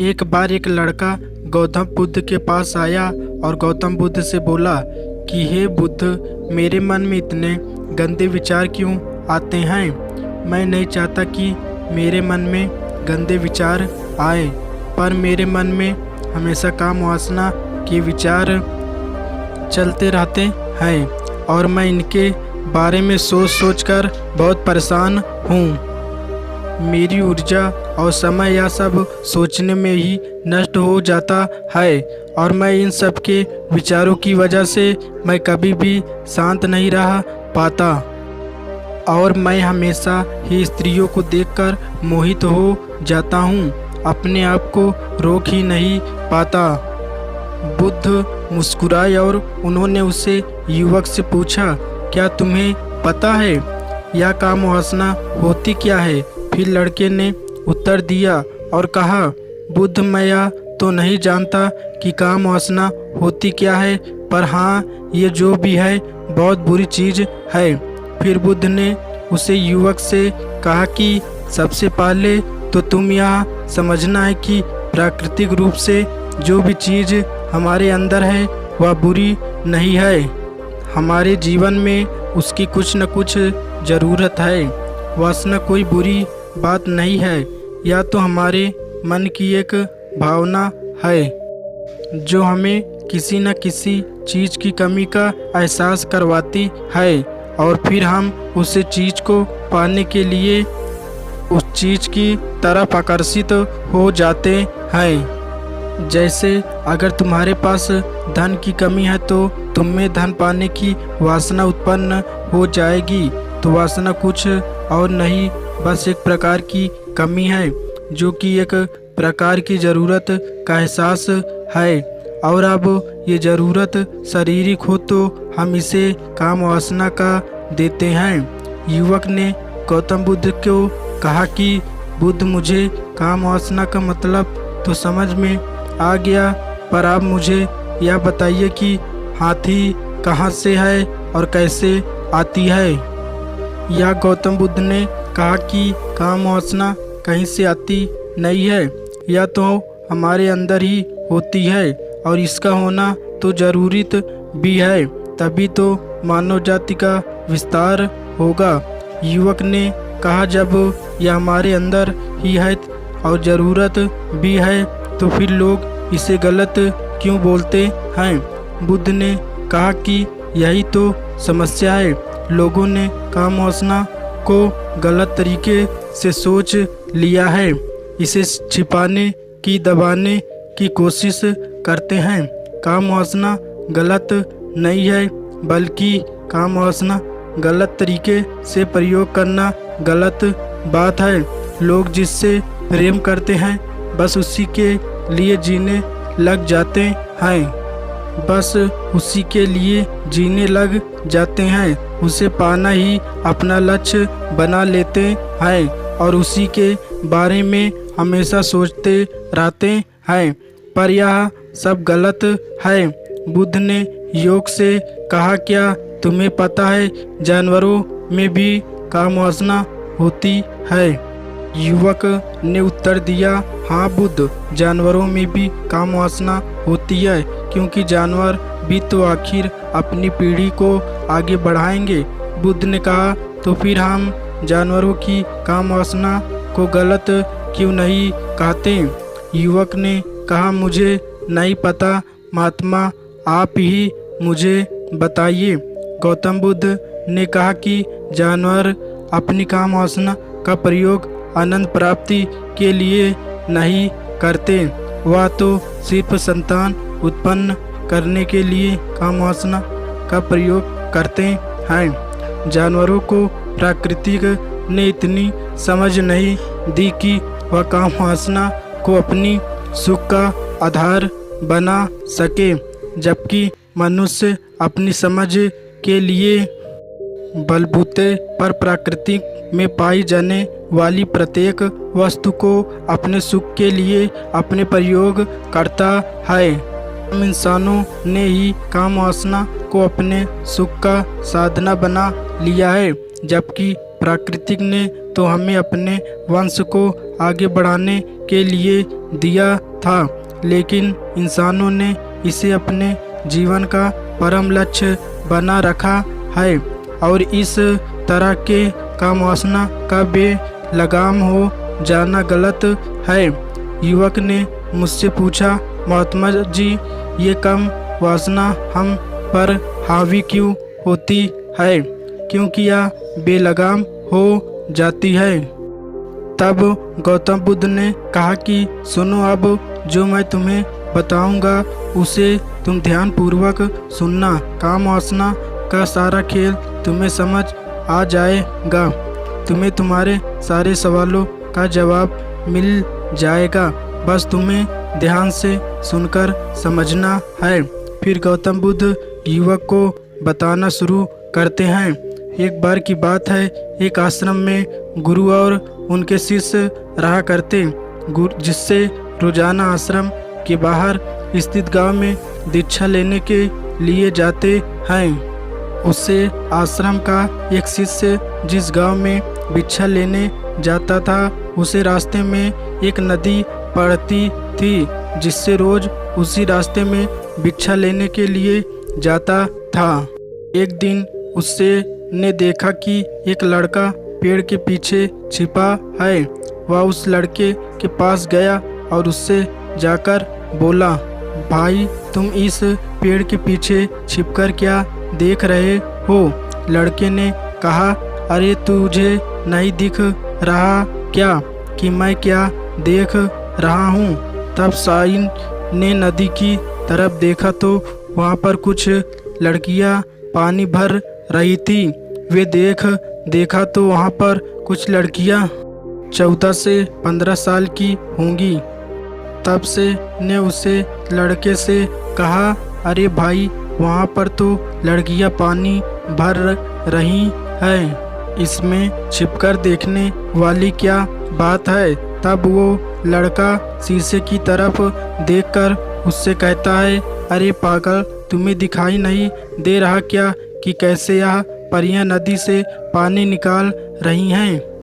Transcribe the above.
एक बार एक लड़का गौतम बुद्ध के पास आया और गौतम बुद्ध से बोला कि हे बुद्ध, मेरे मन में इतने गंदे विचार क्यों आते हैं। मैं नहीं चाहता कि मेरे मन में गंदे विचार आए, पर मेरे मन में हमेशा काम वासना के विचार चलते रहते हैं और मैं इनके बारे में सोच सोच कर बहुत परेशान हूँ। मेरी ऊर्जा और समय यह सब सोचने में ही नष्ट हो जाता है और मैं इन सब के विचारों की वजह से मैं कभी भी शांत नहीं रह पाता और मैं हमेशा ही स्त्रियों को देखकर मोहित हो जाता हूँ, अपने आप को रोक ही नहीं पाता। बुद्ध मुस्कुराए और उन्होंने उसे युवक से पूछा, क्या तुम्हें पता है यह काम वासना होती क्या है? फिर लड़के ने उत्तर दिया और कहा, बुद्ध, मैं यह तो नहीं जानता कि काम वासना होती क्या है, पर हाँ, ये जो भी है बहुत बुरी चीज़ है। फिर बुद्ध ने उसे युवक से कहा कि सबसे पहले तो तुम यह समझना है कि प्राकृतिक रूप से जो भी चीज़ हमारे अंदर है वह बुरी नहीं है। हमारे जीवन में उसकी कुछ न कुछ ज़रूरत है। वासना कोई बुरी बात नहीं है, यह तो हमारे मन की एक भावना है जो हमें किसी न किसी चीज़ की कमी का एहसास करवाती है और फिर हम उस चीज़ को पाने के लिए उस चीज़ की तरफ आकर्षित हो जाते हैं। जैसे अगर तुम्हारे पास धन की कमी है तो तुम में धन पाने की वासना उत्पन्न हो जाएगी। तो वासना कुछ और नहीं, बस एक प्रकार की कमी है जो कि एक प्रकार की ज़रूरत का एहसास है और अब ये ज़रूरत शारीरिक हो तो हम इसे काम वासना का देते हैं। युवक ने गौतम बुद्ध को कहा कि बुद्ध, मुझे काम वासना का मतलब तो समझ में आ गया, पर आप मुझे यह बताइए कि हाथी कहाँ से है और कैसे आती है। यह गौतम बुद्ध ने कहा कि काम वासना कहीं से आती नहीं है, यह तो हमारे अंदर ही होती है और इसका होना तो ज़रूरत भी है, तभी तो मानव जाति का विस्तार होगा। युवक ने कहा, जब यह हमारे अंदर ही है और ज़रूरत भी है तो फिर लोग इसे गलत क्यों बोलते हैं? बुद्ध ने कहा कि यही तो समस्या है, लोगों ने काम वासना को गलत तरीके से सोच लिया है, इसे छिपाने की दबाने की कोशिश करते हैं। काम वासना गलत नहीं है, बल्कि काम वासना गलत तरीके से प्रयोग करना गलत बात है। लोग जिससे प्रेम करते हैं बस उसी के लिए जीने लग जाते हैं, बस उसी के लिए जीने लग जाते हैं, उसे पाना ही अपना लक्ष्य बना लेते हैं और उसी के बारे में हमेशा सोचते रहते हैं, पर यह सब गलत है। बुद्ध ने योग से कहा, क्या तुम्हें पता है जानवरों में भी काम वासना होती है? युवक ने उत्तर दिया, हाँ बुद्ध, जानवरों में भी काम वासना होती है, क्योंकि जानवर भी तो आखिर अपनी पीढ़ी को आगे बढ़ाएंगे। बुद्ध ने कहा, तो फिर हम जानवरों की काम वासना को गलत क्यों नहीं कहते? युवक ने कहा, मुझे नहीं पता महात्मा, आप ही मुझे बताइए। गौतम बुद्ध ने कहा कि जानवर अपनी काम वासना का प्रयोग आनंद प्राप्ति के लिए नहीं करते, वह तो सिर्फ संतान उत्पन्न करने के लिए काम वासना का प्रयोग करते हैं। जानवरों को प्राकृतिक ने इतनी समझ नहीं दी कि वह काम वासना को अपनी सुख का आधार बना सके, जबकि मनुष्य अपनी समझ के लिए बलबूते पर प्रकृति में पाई जाने वाली प्रत्येक वस्तु को अपने सुख के लिए अपने प्रयोग करता है। हम इंसानों ने ही काम वासना को अपने सुख का साधना बना लिया है, जबकि प्राकृतिक ने तो हमें अपने वंश को आगे बढ़ाने के लिए दिया था, लेकिन इंसानों ने इसे अपने जीवन का परम लक्ष्य बना रखा है और इस तरह के काम वासना का बेलगाम हो जाना गलत है। युवक ने मुझसे पूछा, महात्मा जी, ये काम वासना हम पर हावी क्यों होती है, क्योंकि यह बेलगाम हो जाती है। तब गौतम बुद्ध ने कहा कि सुनो, अब जो मैं तुम्हें बताऊंगा उसे तुम ध्यान पूर्वक सुनना। काम वासना का सारा खेल तुम्हें समझ आ जाएगा। तुम्हें तुम्हारे सारे सवालों का जवाब मिल जाएगा, बस तुम्हें ध्यान से सुनकर समझना है। फिर गौतम बुद्ध युवक को बताना शुरू करते हैं। एक बार की बात है, एक आश्रम में गुरु और उनके शिष्य रहा करते, जिससे रोजाना आश्रम के बाहर स्थित गांव में दीक्षा लेने के लिए जाते हैं। उससे आश्रम का एक शिष्य जिस गांव में भिक्षा लेने जाता था, उसे रास्ते में एक नदी पड़ती थी, जिससे रोज उसी रास्ते में भिक्षा लेने के लिए जाता था। एक दिन उससे ने देखा कि एक लड़का पेड़ के पीछे छिपा है। वह उस लड़के के पास गया और उससे जाकर बोला, भाई, तुम इस पेड़ के पीछे छिपकर क्या देख रहे हो? लड़के ने कहा, अरे तुझे नहीं दिख रहा क्या कि मैं क्या देख रहा हूँ? तब साइन ने नदी की तरफ देखा तो वहाँ पर कुछ लड़कियाँ पानी भर रही थी। वे देखा तो वहाँ पर कुछ लड़कियाँ 14 से 15 साल की होंगी। तब से ने उसे लड़के से कहा, अरे भाई, वहाँ पर तो लड़कियाँ पानी भर रही हैं, इसमें छिपकर देखने वाली क्या बात है? तब वो लड़का शीशे की तरफ देखकर उससे कहता है, अरे पागल, तुम्हें दिखाई नहीं दे रहा क्या कि कैसे यह परियां नदी से पानी निकाल रही हैं?